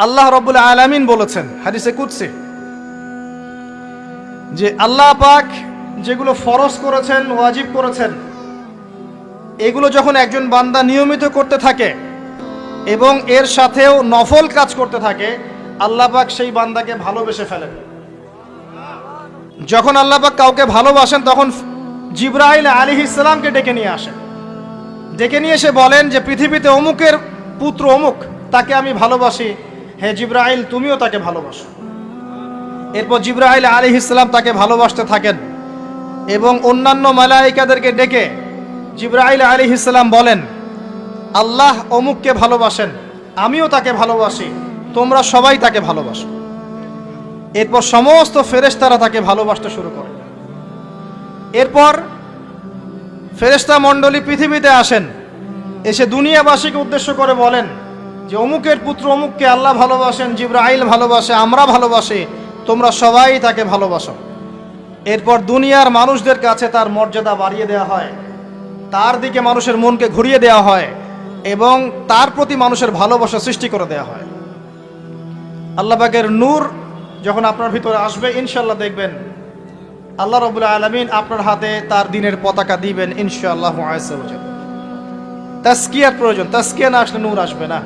আল্লাহ রাব্বুল আলামিন বলেছেন হাদিসে কুদসি যে আল্লাহ পাক যেগুলো ফরজ করেছেন, ওয়াজিব করেছেন, এগুলো যখন একজন বান্দা নিয়মিত করতে থাকে এবং এর সাথেও নফল কাজ করতে থাকে, আল্লাহ পাক সেই বান্দাকে ভালোবেসে ফেলেন। যখন আল্লাহ পাক কাউকে ভালোবাসেন তখন জিবরাইল আলাইহিস সালামকে ডেকে নিয়ে আসেন, ডেকে নিয়ে এসে বলেন যে পৃথিবীতে অমুকের পুত্র অমুক, তাকে আমি ভালোবাসি, হে জিবরাইল তুমিও তাকে ভালোবাসো। এরপর জিবরাইল আলাইহিস সালাম তাকে ভালোবাসতে থাকেন এবং অন্যান্য মালায়েকাদেরকে ডেকে জিবরাইল আলাইহিস সালাম বলেন আল্লাহ অমুককে ভালোবাসেন, আমিও তাকে ভালোবাসি, তোমরা সবাই তাকে ভালোবাসো। এরপর সমস্ত ফেরেশতারা তাকে ভালোবাসতে শুরু করে। এরপর ফেরেশতা মণ্ডলী পৃথিবীতে আসেন, এসে দুনিয়াবাসীকে উদ্দেশ্য করে বলেন যে অমুকের পুত্র অমুককে আল্লাহ ভালোবাসেন, জিবরাইল ভালোবাসে, আমরা ভালোবাসি, তোমরা সবাই তাকে ভালোবাসো। এরপর দুনিয়ার মানুষদের কাছে তার মর্যাদা বাড়িয়ে দেওয়া হয়, তার দিকে মানুষের মনকে ঘুরিয়ে দেওয়া হয় এবং তার প্রতি মানুষের ভালোবাসা সৃষ্টি করে দেওয়া হয়। আল্লাহ পাকের নূর যখন আপনার ভিতরে আসবে, ইনশাআল্লাহ দেখবেন আল্লাহ রাব্বুল আলামিন আপনার হাতে তার দ্বীনের পতাকা দিবেন ইনশাআল্লাহ আযজা ওয়া জাল্লা। তাজকিয়ার প্রয়োজন, তাজকিয়া না আসলে নূর আসবে না।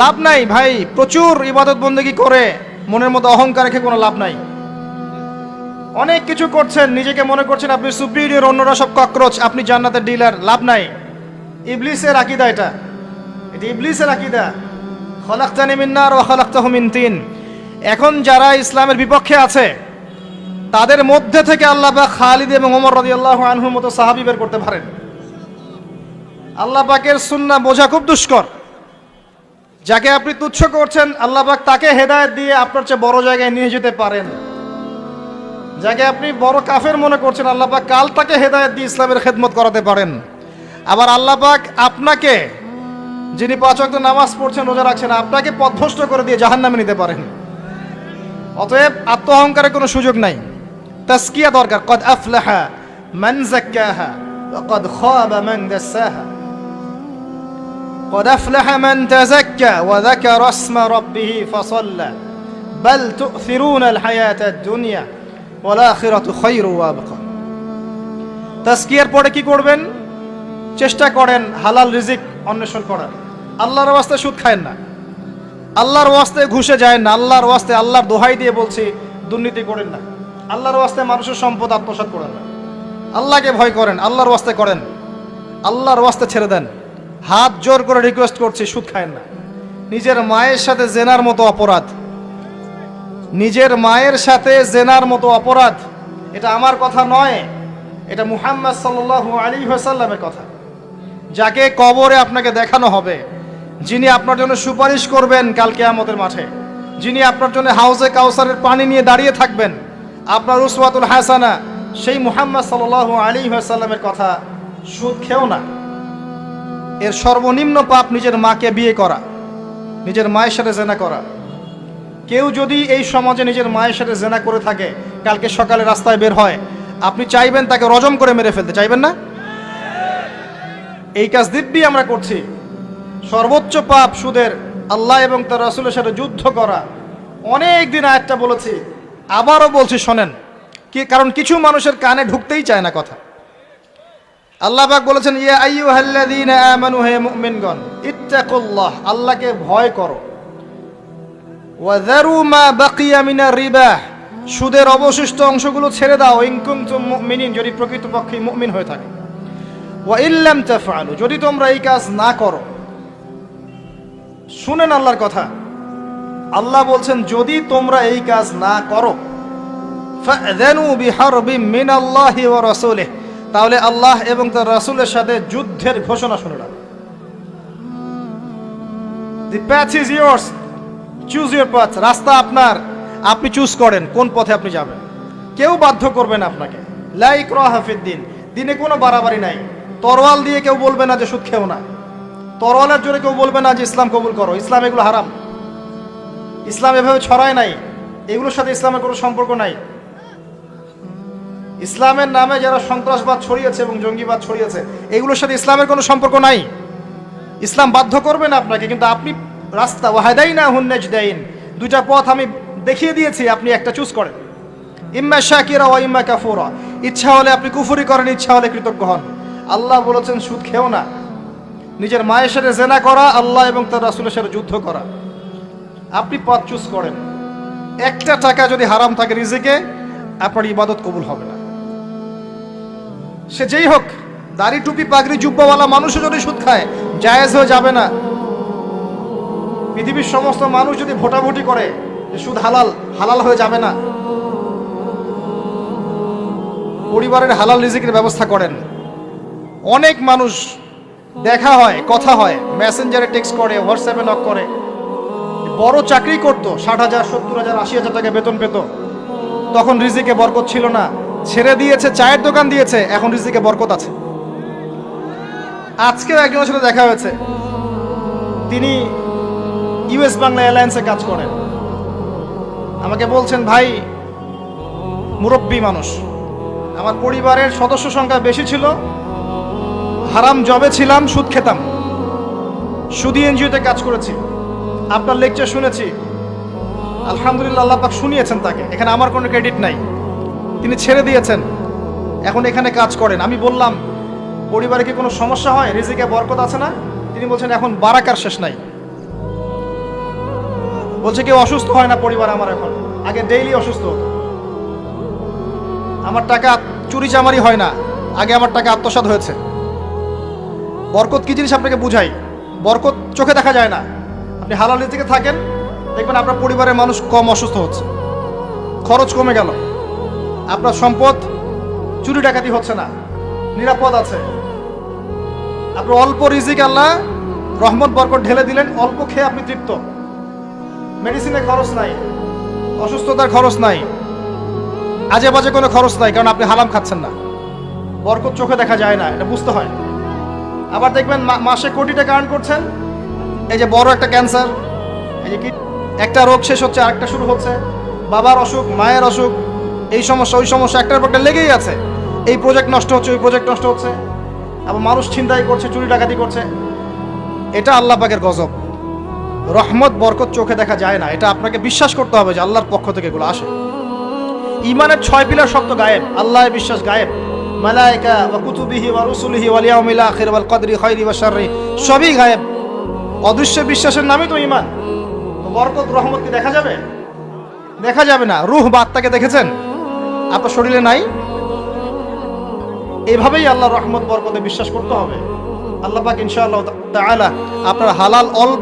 লাভ নাই ভাই, প্রচুর ইবাদত বন্দেগী করে মনের মধ্যে অহংকার রেখে কোনো লাভ নাই। অনেক কিছু করছেন, নিজেকে মনে করছেন আপনি সুপিরিয়র, অন্যরা সব ককরোচ, আপনি জান্নাতের ডিলার, লাভ নাই। ইবলিসের আকীদা এটা ইবলিসের আকীদা, খলাকতানি মিন নার ওয়া খলাকতাহু মিন তিন। এখন যারা ইসলামের বিপক্ষে আছে তাদের মধ্যে থেকে আল্লাহ পাক খালিদ এবং ওমর রাদিয়াল্লাহু আনহুর মতো সাহাবী বের করতে পারেন। আল্লাহ পাকের সুন্নাহ বোঝা খুব দুষ্কর। যাকে আপনি তুচ্ছ করছেন আল্লাহ পাক তাকে হেদায়েত দিয়ে আপনার চেয়ে বড় জায়গায় নিয়ে যেতে পারেন। যাকে আপনি বড় কাফের মনে করছেন আল্লাহ পাক কাল তাকে হেদায়েত দিয়ে ইসলামের খেদমত করাতে পারেন। আবার আল্লাহ পাক আপনাকে, যিনি 5 ওয়াক্ত নামাজ পড়ছেন, রোজা রাখছেন, আপনাকে পথভ্রষ্ট করে দিয়ে জাহান্নামে নিতে পারেন। অতএব আত্ম অহংকারের কোনো সুযোগ নাই, তাজকিয়া দরকার। কদ আফলাহা মান যাক্কাহা ওয়া কদ খাবা মান দাসাহা। قد أفلح من تزكى وذكر اسم ربه فصلى بل تؤثرون الحياة الدنيا والآخرة خير وأبقى। তাজকিয়ার পরে কি করবেন? চেষ্টা করেন হালাল রিজিক অন্বেষণ করার। আল্লাহর ওয়াস্তে সুদ খায়েন না, আল্লাহর ওয়াস্তে ঘুষে যায় না, আল্লাহর ওয়াস্তে আল্লাহর দোহাই দিয়ে বলছি দুর্নীতি করেন না, আল্লাহর ওয়াস্তে মানুষের সম্পদ আত্মসাৎ করেন না। আল্লাহকে ভয় করেন, আল্লাহর ওয়াস্তে করেন, আল্লাহর ওয়াস্তে ছেড়ে দেন। হাত জোর করে রিকোয়েস্ট করছি, সুদ খায়েন না। নিজের মায়ের সাথে জেনার মতো অপরাধ, নিজের মায়ের সাথে জেনার মতো অপরাধ, এটা আমার কথা নয়, এটা মুহাম্মদ সাল্লাল্লাহু আলাইহি ওয়াসাল্লামের কথা। যাকে কবরে আপনাকে দেখানো হবে, যিনি আপনার জন্য সুপারিশ করবেন কাল কিয়ামতের মাঠে, যিনি আপনার জন্য হাউজে কাউসারের পানি নিয়ে দাঁড়িয়ে থাকবেন, আপনার উসওয়াতুল হাসানা, সেই মুহাম্মদ সাল্লাল্লাহু আলাইহি ওয়াসাল্লামের কথা সুদ খেও না। এর সর্বনিম্ন পাপ নিজের মাকে বিয়ে করা, নিজের মায়ের সাথে জেনা করা। কেউ যদি এই সমাজে নিজের মায়ের সাথে জেনা করে থাকে, কালকে সকালে রাস্তায় বের হয়, আপনি চাইবেন তাকে রজম করে মেরে ফেলতে, চাইবেন না? এই কাজ দিব্যি আমরা করছি। সর্বোচ্চ পাপ সুদের, আল্লাহ এবং তার রাসূলের সাথে যুদ্ধ করা। অনেক দিন আয়াতটা বলেছি, আবারও বলছি, শোনেন কি, কারণ কিছু মানুষের কানে ঢুকতেই চায় না কথা। আল্লাহ পাক বলেছেন ইয়া আইয়ুহাল্লাযীনা আমানু, হে মুমিনগণ, ইত্তাকুল্লাহ, আল্লাহকে ভয় করো, ওয়া যারু মা বাকিয়া মিনার রিবা, সুদের অবশিষ্ট অংশগুলো ছেড়ে দাও, ইন কুনতুম মুমিনিন, যদি প্রকৃতপক্ষে মুমিন হয়ে থাকে, ওয়া ইল্লাম তাফআলু, যদি তোমরা এই কাজ না করো। শুনেন আল্লাহর কথা, আল্লাহ বলছেন যদি তোমরা এই কাজ না করো, ফাযানু বিহারবিম মিনাল্লাহি ওয়া রাসূলিহি, তাহলে আল্লাহ এবং তার রাসূলের সাথে যুদ্ধের ঘোষণা শুনে রাখো। The path is yours, choose your path, রাস্তা আপনার, আপনি চুজ করেন কোন পথে আপনি যাবেন। কেউ বাধ্য করবে না আপনাকে। লা ইকরাহা ফিদ্দিন, দিনে কোনো বাড়াবাড়ি নাই। তরোয়াল দিয়ে কেউ বলবে না যে সুদ খেও না, তরোয়ালের জোরে কেউ বলবে না যে ইসলাম কবুল করো, ইসলাম এগুলো হারাম। ইসলাম এভাবে ছড়ায় নাই, এগুলোর সাথে ইসলামের কোনো সম্পর্ক নাই। ইসলামের নামে যারা সন্ত্রাসবাদ ছড়িয়েছে এবং জঙ্গিবাদ ছড়িয়েছে, এগুলোর সাথে ইসলামের কোনো সম্পর্ক নাই। ইসলাম বাধ্য করবে না আপনাকে, কিন্তু আপনি রাস্তা, ওয়াহাদাইনাহুন নাজদাইন, দুইটা পথ আমি দেখিয়ে দিয়েছি, আপনি একটা চুজ করেন। ইম্মা শাকিরা ওয়া ইম্মা কাফুরা, ইচ্ছা হলে আপনি কুফরি করেন, ইচ্ছা হলে কৃতজ্ঞ হন। আল্লাহ বলেছেন সুদ খেও না, নিজের মায়ের সাথে জেনা করা, আল্লাহ এবং তার রাসূলের সাথে যুদ্ধ করা। আপনি পথ চুজ করেন। একটা টাকা যদি হারাম থাকে রিজিকে, আপনার ইবাদত কবুল হবে না। সে যেই হোক, দাড়ি টুপি পাগড়ি জুব্বাওয়ালা মানুষও যদি সুদ খায়, জায়েজ হয়ে যাবে না। পৃথিবীর সমস্ত মানুষ যদি ভোটাভুটি করে যে সুদ হালাল, হালাল হয়ে যাবে না। পরিবারের হালাল রিজিকের ব্যবস্থা করেন। অনেক মানুষ দেখা হয়, কথা হয়, মেসেঞ্জারে টেক্সট করে, হোয়াটসঅ্যাপে নক করে, বড় চাকরি করতো, 60,000 70,000 80,000 টাকা বেতন পেত, তখন রিজিকে বরকত ছিল না, ছেড়ে দিয়েছে, চায়ের দোকান দিয়েছে, এখন রিজিকে বরকত আছে। আজকেও একজনের সাথে দেখা হয়েছে, তিনি ইউএস বাংলা এয়ারলাইন্সে কাজ করেন। আমাকে বলছেন, ভাই মুরব্বী মানুষ, আমার পরিবারের সদস্য সংখ্যা বেশি ছিল, হারাম জবে ছিলাম, সুদ খেতাম, সুদি এনজিওতে কাজ করেছি, আপনার লেকচার শুনেছি, আলহামদুলিল্লাহ আল্লাহ পাক শুনিয়েছেন তাকে, এখানে আমার কোনো ক্রেডিট নাই, তিনি ছেড়ে দিয়েছেন, এখন এখানে কাজ করেন। আমি বললাম, পরিবারে কি কোনো সমস্যা হয়, রিজিকে বরকত আছে না? তিনি বলছেন, এখন বারাকার শেষ নাই। বলছে কেউ অসুস্থ হয় না পরিবার আমার এখন, আগে ডেইলি অসুস্থ হতো। আমার টাকা চুরি চামারি হয় না, আগে আমার টাকা আত্মসাৎ হয়েছে। বরকত কি জিনিস আপনাকে বুঝাই, বরকত চোখে দেখা যায় না। আপনি হালাল রিজিকে থাকেন, দেখবেন আপনার পরিবারের মানুষ কম অসুস্থ হচ্ছে, খরচ কমে গেল, আপনার সম্পদ চুরি ডাকাতি হচ্ছে না, নিরাপদ আছে। আপনার অল্প রিজিক আল্লাহ রহমত বরকত ঢেলে দিলেন, অল্প খেয়ে আপনি তৃপ্ত, মেডিসিনের খরচ নাই, অসুস্থতার খরচ নাই, আজে বাজে কোনো খরচ নাই, কারণ আপনি হারাম খাচ্ছেন না। বরকত চোখে দেখা যায় না, এটা বুঝতে হয়। আবার দেখবেন মাসে কোটি টাকা আর্ন করছেন, এই যে বড় একটা ক্যান্সার, এই যে একটা রোগ শেষ হচ্ছে আরেকটা শুরু হচ্ছে, বাবার অসুখ, মায়ের অসুখ, এই সমস্যা ওই সমস্যা, একটার পর একটা লেগেই আছে। এই প্রজেক্ট নষ্ট হচ্ছে, ওই প্রজেক্ট নষ্ট হচ্ছে, আবার মানুষ ছিনতাই করছে, চুরি ডাকাতি করছে। এটা আল্লাহ পাকের গজব। রহমত বরকত চোখে দেখা যায় না, এটা আপনাকে বিশ্বাস করতে হবে যে আল্লাহর পক্ষ থেকে এগুলো আসে। ইমানের 6 পিলার শব্দ গায়েব, আল্লাহর বিশ্বাস গায়েব, মালায়েকা ওয়া কুতুবিহি ওয়া রুসুলিহি ওয়াল ইয়াউমিল আখির ওয়াল কদরি খাইরি ওয়া শাররি, সবই গায়েব। অদৃশ্য বিশ্বাসের নামই তো ঈমান। তো বরকত রহমত কি দেখা যাবে? দেখা যাবে না। রূহ বা আত্মাকে দেখেছেন? আপনার শরীরে নাই। এইভাবেই আল্লাহর রহমত বরকতে বিশ্বাস করতে হবে। আল্লাহ পাক ইনশাআল্লাহ তাআলা আপনার হালাল অল্প